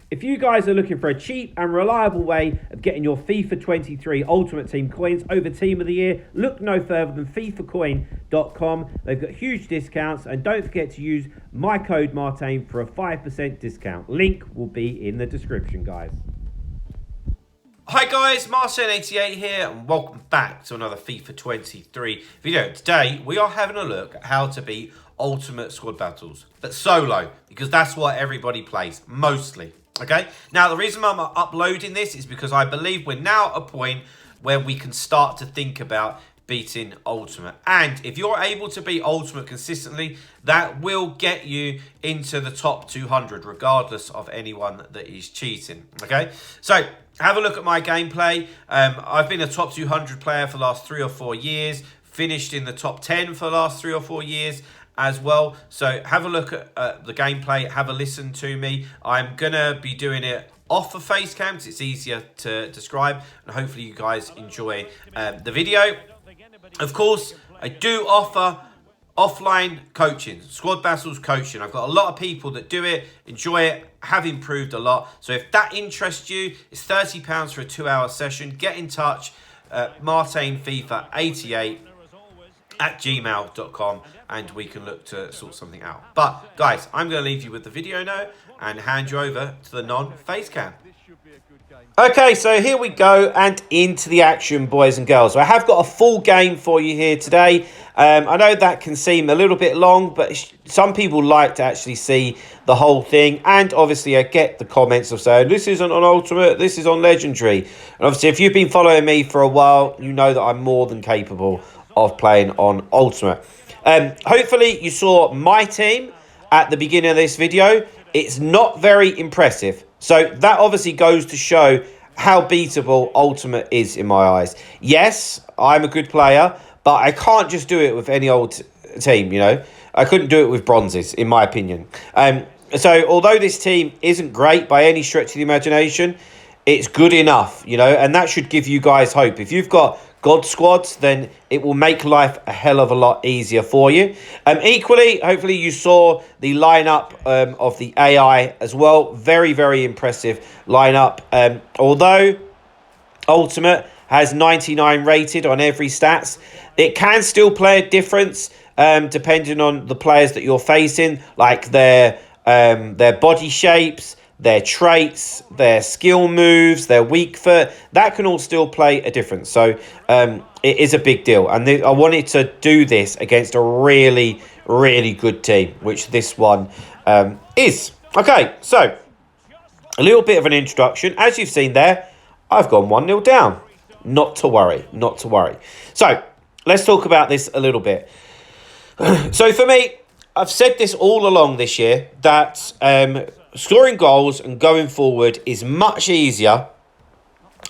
If you guys are looking for a cheap and reliable way of getting your FIFA 23 Ultimate Team coins over Team of the Year, look no further than FIFAcoin.com. They've got huge discounts, and don't forget to use my code Martain for a 5% discount. Link will be in the description, guys. Hi guys, Martain88 here, and welcome back to another FIFA 23 video. Today, we are having a look at how to beat Ultimate Squad Battles, but solo, because that's what everybody plays, mostly. Okay, now the reason I'm uploading this is because I believe we're now at a point where we can start to think about beating Ultimate. And if you're able to beat Ultimate consistently, that will get you into the top 200, regardless of anyone that is cheating. Okay, so have a look at my gameplay. I've been a top 200 player for the last 3 or 4 years, finished in the top 10 for the last 3 or 4 years as well. So have a look at the gameplay, have a listen to me. I'm gonna be doing it off of Facecam because it's easier to describe, and hopefully you guys enjoy the video. Of course, I do offer offline coaching, squad battles coaching. I've got a lot of people that do it, enjoy it, have improved a lot. So if that interests you, it's £30 for a 2-hour session. Get in touch, martainfifa88 at gmail.com, and we can look to sort something out. But guys, I'm going to leave you with the video now and hand you over to the non-face cam. Okay, so here we go and into the action, boys and girls. So I have got a full game for you here today. I know that can seem a little bit long, but some people like to actually see the whole thing. And obviously I get the comments of saying, this isn't on Ultimate, this is on Legendary. And obviously if you've been following me for a while, you know that I'm more than capable of playing on Ultimate. Hopefully you saw my team at the beginning of this video. It's not very impressive. So that obviously goes to show how beatable Ultimate is in my eyes. Yes, I'm a good player, but I can't just do it with any old team, you know. I couldn't do it with bronzes, in my opinion. So although this team isn't great by any stretch of the imagination, it's good enough, you know, and that should give you guys hope. If you've got God squads, then it will make life a hell of a lot easier for you. Equally, hopefully you saw the lineup of the AI as well. Very, very impressive lineup. Although Ultimate has 99 rated on every stats, it can still play a difference depending on the players that you're facing, like their body shapes, their traits, their skill moves, their weak foot. That can all still play a difference. So it is a big deal. And I wanted to do this against a really, really good team, which this one is. Okay, so a little bit of an introduction. As you've seen there, I've gone 1-0 down. Not to worry, not to worry. So let's talk about this a little bit. So for me, I've said this all along this year, that scoring goals and going forward is much easier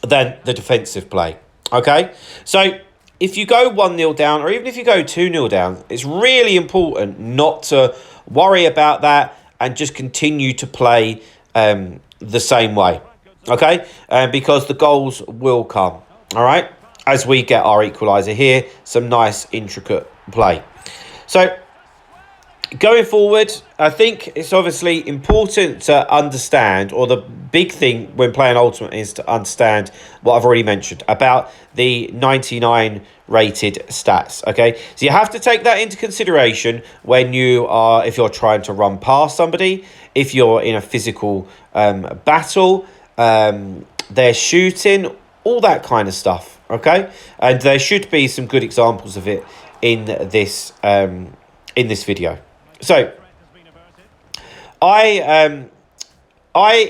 than the defensive play. Okay? So if you go 1-0 down, or even if you go 2-0 down, it's really important not to worry about that and just continue to play the same way. Okay? Because the goals will come. All right? As we get our equaliser here, some nice intricate play. So going forward, I think it's obviously important to understand, or the big thing when playing Ultimate is to understand what I've already mentioned about the 99 rated stats, okay? So you have to take that into consideration when if you're trying to run past somebody, if you're in a physical battle, they're shooting, all that kind of stuff, okay? And there should be some good examples of it in this video. So, I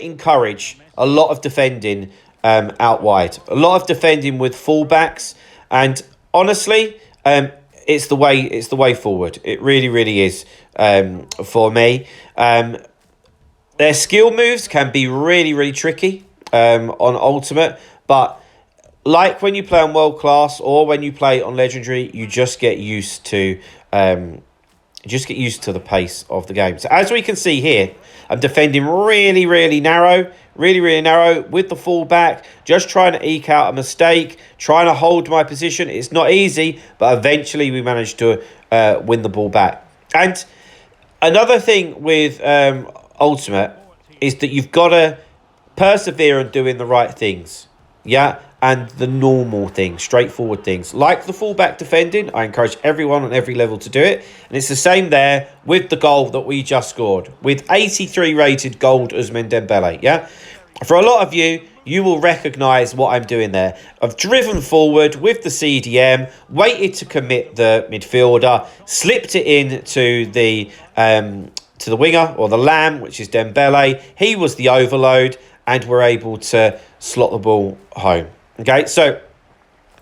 encourage a lot of defending out wide, a lot of defending with fullbacks, and honestly, it's the way forward. It really, really is for me. Their skill moves can be really, really tricky on Ultimate, but like when you play on World Class or when you play on Legendary, you just get used to the pace of the game. So as we can see here, I'm defending really, really narrow with the fullback, just trying to eke out a mistake, trying to hold my position. It's not easy, but eventually we managed to win the ball back. And another thing with Ultimate is that you've got to persevere on doing the right things. Yeah, and the normal things, straightforward things. Like the fullback defending, I encourage everyone on every level to do it. And it's the same there with the goal that we just scored. With 83 rated gold Ousmane Dembele, yeah? For a lot of you, you will recognise what I'm doing there. I've driven forward with the CDM, waited to commit the midfielder, slipped it in to the winger, or the lamb, which is Dembele. He was the overload, and we're able to slot the ball home. Okay, so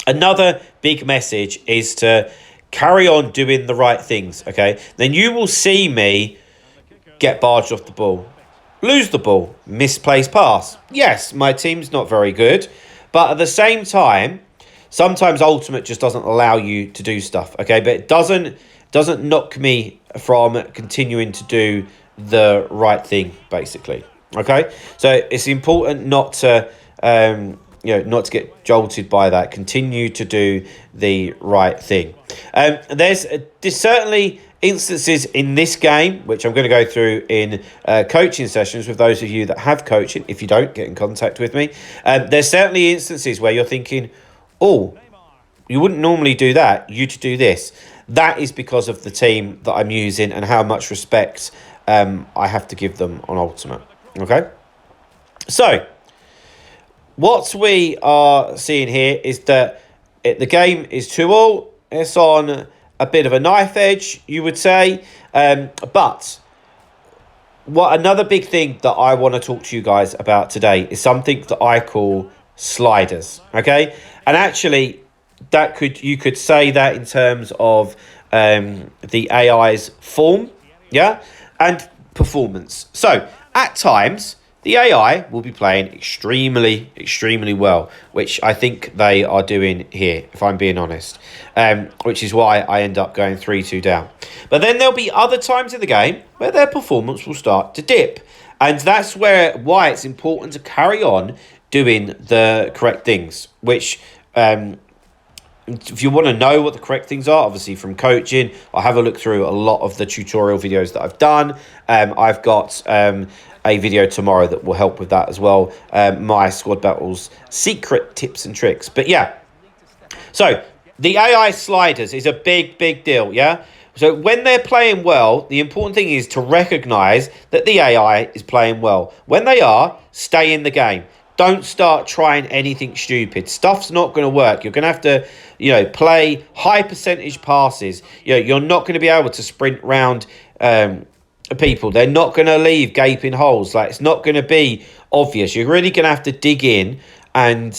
another big message is to carry on doing the right things, okay? Then you will see me get barged off the ball, lose the ball, misplaced pass. Yes, my team's not very good, but at the same time, sometimes Ultimate just doesn't allow you to do stuff, okay? But it doesn't knock me from continuing to do the right thing, basically, okay? So it's important not to not to get jolted by that. Continue to do the right thing. There's certainly instances in this game, which I'm going to go through in coaching sessions with those of you that have coaching. If you don't, get in contact with me. There's certainly instances where you're thinking, oh, you wouldn't normally do that. You to do this. That is because of the team that I'm using and how much respect I have to give them on Ultimate. Okay? So, what we are seeing here is that the game is 2-2. It's on a bit of a knife edge, you would say. But another big thing that I want to talk to you guys about today is something that I call sliders. Okay? And actually, you could say that in terms of the AI's form, yeah, and performance. So, at times, the AI will be playing extremely, extremely well, which I think they are doing here, if I'm being honest, which is why I end up going 3-2 down. But then there'll be other times in the game where their performance will start to dip. And that's why it's important to carry on doing the correct things, which if you want to know what the correct things are, obviously from coaching, I'll have a look through a lot of the tutorial videos that I've done. I've got a video tomorrow that will help with that as well. My squad battles, secret tips and tricks. But yeah, so the AI sliders is a big, big deal, yeah? So when they're playing well, the important thing is to recognise that the AI is playing well. When they are, stay in the game. Don't start trying anything stupid. Stuff's not going to work. You're going to have to, play high percentage passes. You're not going to be able to sprint round people. They're not going to leave gaping holes. Like, it's not going to be obvious. You're really going to have to dig in and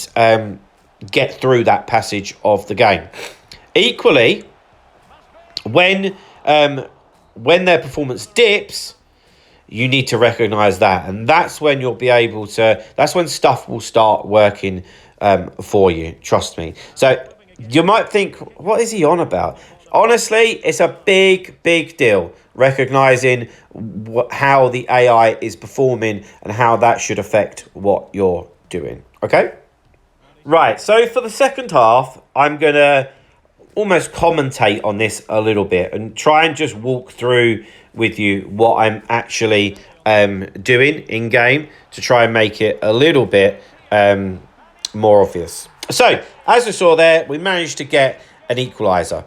get through that passage of the game. Equally, when their performance dips, you need to recognise that, and that's when you'll be able to. That's when stuff will start working for you. Trust me. So you might think, what is he on about? Honestly, it's a big, big deal. Recognising how the AI is performing and how that should affect what you're doing. Okay? Right, so for the second half, I'm going to almost commentate on this a little bit and try and just walk through with you what I'm actually doing in game to try and make it a little bit more obvious. So, as we saw there, we managed to get an equaliser.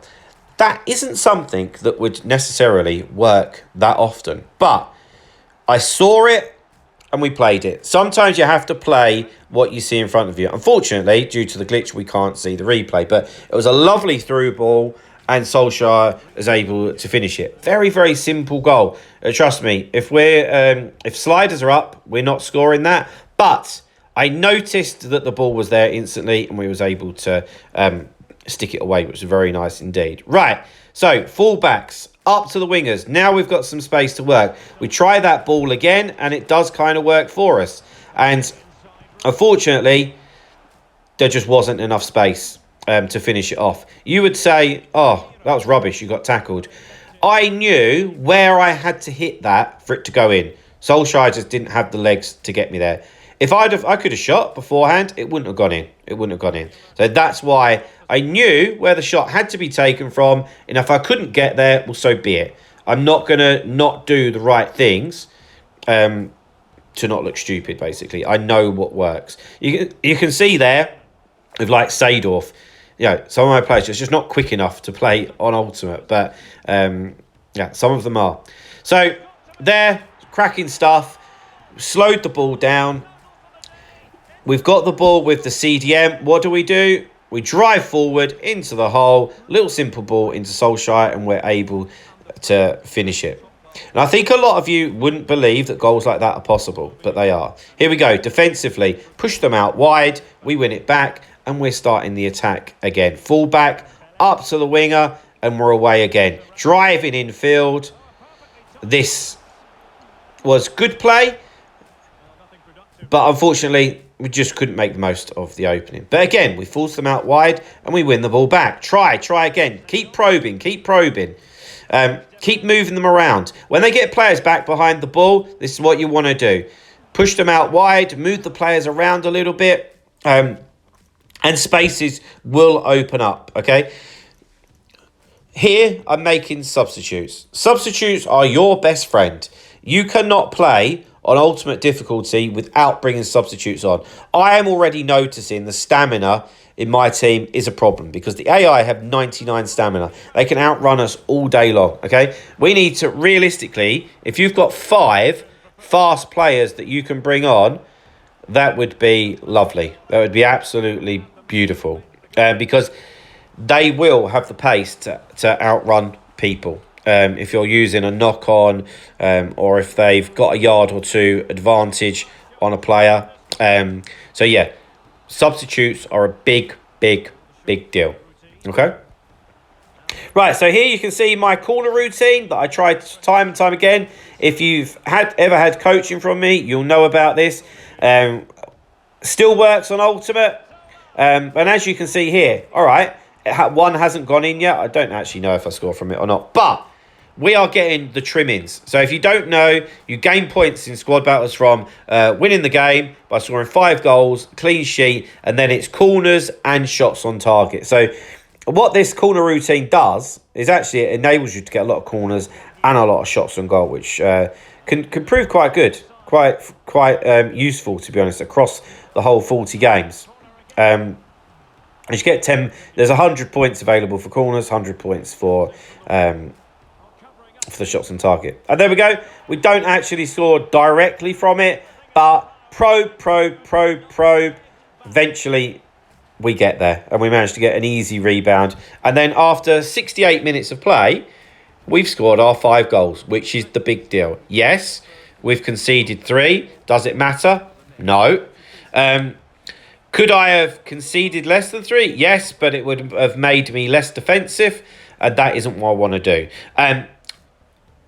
That isn't something that would necessarily work that often, but I saw it and we played it. Sometimes you have to play what you see in front of you. Unfortunately, due to the glitch, we can't see the replay, but it was a lovely through ball and Solskjaer is able to finish it. Very, very simple goal. Trust me, if sliders are up, we're not scoring that, but I noticed that the ball was there instantly and we was able to stick it away, which was very nice indeed. Right, so fullbacks up to the wingers. Now we've got some space to work. We try that ball again and it does kind of work for us. And unfortunately, there just wasn't enough space to finish it off. You would say, oh, that was rubbish, you got tackled. I knew where I had to hit that for it to go in. Solskjaer just didn't have the legs to get me there. If I could have shot beforehand, it wouldn't have gone in. It wouldn't have gone in. So that's why I knew where the shot had to be taken from. And if I couldn't get there, well, so be it. I'm not going to not do the right things to not look stupid, basically. I know what works. You can see there, with like Seedorf, some of my players are just not quick enough to play on Ultimate. But, some of them are. So, there, cracking stuff. Slowed the ball down. We've got the ball with the CDM. What do? We drive forward into the hole. Little simple ball into Solskjaer, and we're able to finish it. And I think a lot of you wouldn't believe that goals like that are possible, but they are. Here we go. Defensively, push them out wide. We win it back, and we're starting the attack again. Full back, up to the winger, and we're away again. Driving infield. This was good play, but unfortunately, we just couldn't make the most of the opening. But again, we force them out wide, and we win the ball back. Try again. Keep probing. Keep moving them around. When they get players back behind the ball, this is what you want to do. Push them out wide, move the players around a little bit, and spaces will open up, okay? Here, I'm making substitutes. Substitutes are your best friend. You cannot play on ultimate difficulty without bringing substitutes on. I am already noticing the stamina in my team is a problem because the AI have 99 stamina. They can outrun us all day long, okay? We need to, realistically, if you've got 5 fast players that you can bring on, that would be lovely. That would be absolutely beautiful because they will have the pace to outrun people. If you're using a knock-on or if they've got a yard or two advantage on a player. So, yeah, substitutes are a big deal. Okay? Right, so here you can see my corner routine that I tried time and time again. If you've ever had coaching from me, you'll know about this. Still works on Ultimate. And as you can see here, all right, one hasn't gone in yet. I don't actually know if I score from it or not. But we are getting the trimmings. So if you don't know, you gain points in squad battles from winning the game by scoring 5 goals, clean sheet, and then it's corners and shots on target. So what this corner routine does is actually it enables you to get a lot of corners and a lot of shots on goal, which can prove quite good, quite useful, to be honest, across the whole 40 games. As you get 10, there's 100 points available for corners, 100 points for the shots on target. And there we go. We don't actually score directly from it, but probe. Eventually, we get there, and we managed to get an easy rebound. And then after 68 minutes of play, we've scored our 5 goals, which is the big deal. Yes, we've conceded 3. Does it matter? No. Could I have conceded less than 3? Yes, but it would have made me less defensive, and that isn't what I want to do.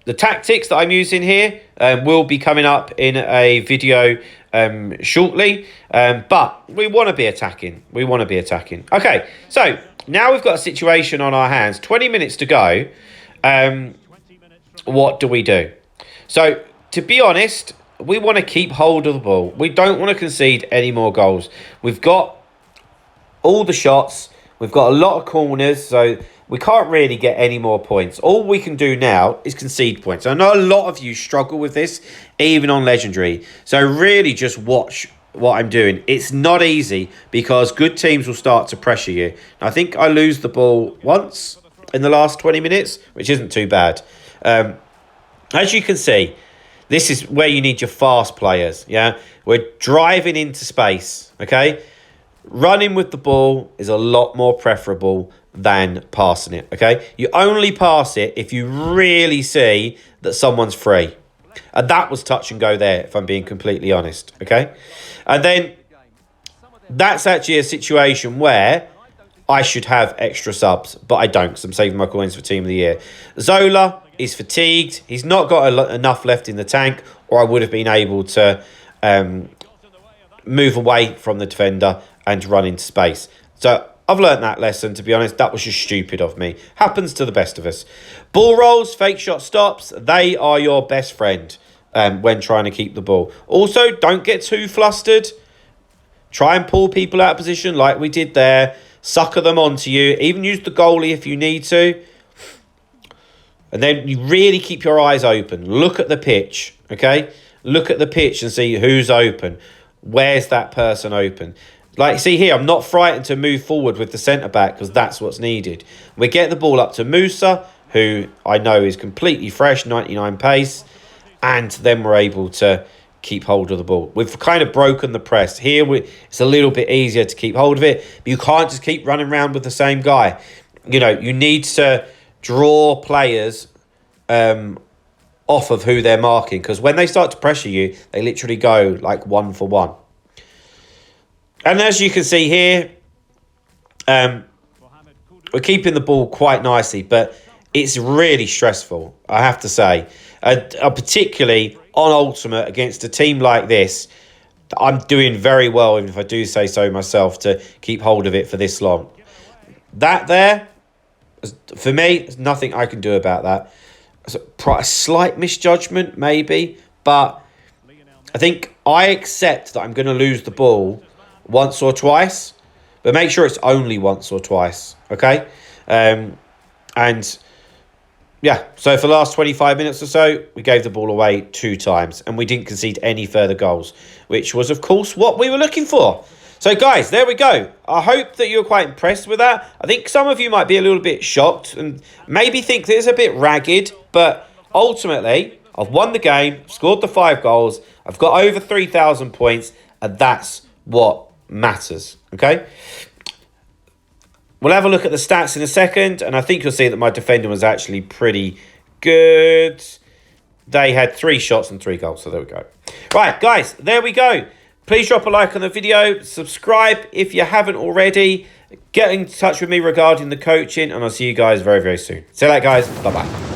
The tactics that I'm using here will be coming up in a video shortly, but we want to be attacking. Okay, so now we've got a situation on our hands. 20 minutes to go. What do we do? So, to be honest, we want to keep hold of the ball. We don't want to concede any more goals. We've got all the shots. We've got a lot of corners, so we can't really get any more points. All we can do now is concede points. I know a lot of you struggle with this, even on Legendary. So really just watch what I'm doing. It's not easy because good teams will start to pressure you. I think I lose the ball once in the last 20 minutes, which isn't too bad. As you can see, this is where you need your fast players, yeah? We're driving into space, okay? Running with the ball is a lot more preferable than passing it, okay? You only pass it if you really see that someone's free. And that was touch and go there, if I'm being completely honest, okay? And then that's actually a situation where I should have extra subs, but I don't because I'm saving my coins for Team of the Year. Zola is fatigued. He's not got enough left in the tank, or I would have been able to move away from the defender and run into space. So I've learnt that lesson, to be honest. That was just stupid of me. Happens to the best of us. Ball rolls, fake shot stops, they are your best friend when trying to keep the ball. Also, don't get too flustered. Try and pull people out of position like we did there. Sucker them onto you. Even use the goalie if you need to. And then you really keep your eyes open. Look at the pitch, okay? look at the pitch and see who's open. Where's that person open? Like, see here, I'm not frightened to move forward with the centre-back because that's what's needed. We get the ball up to Musa, who I know is completely fresh, 99 pace, and then we're able to keep hold of the ball. We've kind of broken the press. Here, it's a little bit easier to keep hold of it, but you can't just keep running around with the same guy. You know, you need to draw players off of who they're marking, because when they start to pressure you, they literally go like 1 for 1. And as you can see here, we're keeping the ball quite nicely, but it's really stressful, I have to say. Particularly on Ultimate against a team like this, I'm doing very well, if I do say so myself, to keep hold of it for this long. That there, for me, there's nothing I can do about that. A slight misjudgment, maybe, but I think I accept that I'm going to lose the ball once or twice, but make sure it's only once or twice, okay? And yeah, so for the last 25 minutes or so, we gave the ball away 2 times, and we didn't concede any further goals, which was, of course, what we were looking for. So, guys, there we go. I hope that you're quite impressed with that. I think some of you might be a little bit shocked and maybe think that it's a bit ragged, but ultimately, I've won the game, scored the 5 goals, I've got over 3,000 points, and that's what matters, okay? We'll have a look at the stats in a second, and I think you'll see that my defending was actually pretty good. They had 3 shots and 3 goals, so there we go. Right, guys, there we go. Please drop a like on the video, subscribe if you haven't already, get in touch with me regarding the coaching, and I'll see you guys very, very soon. See you later, guys. Bye-bye.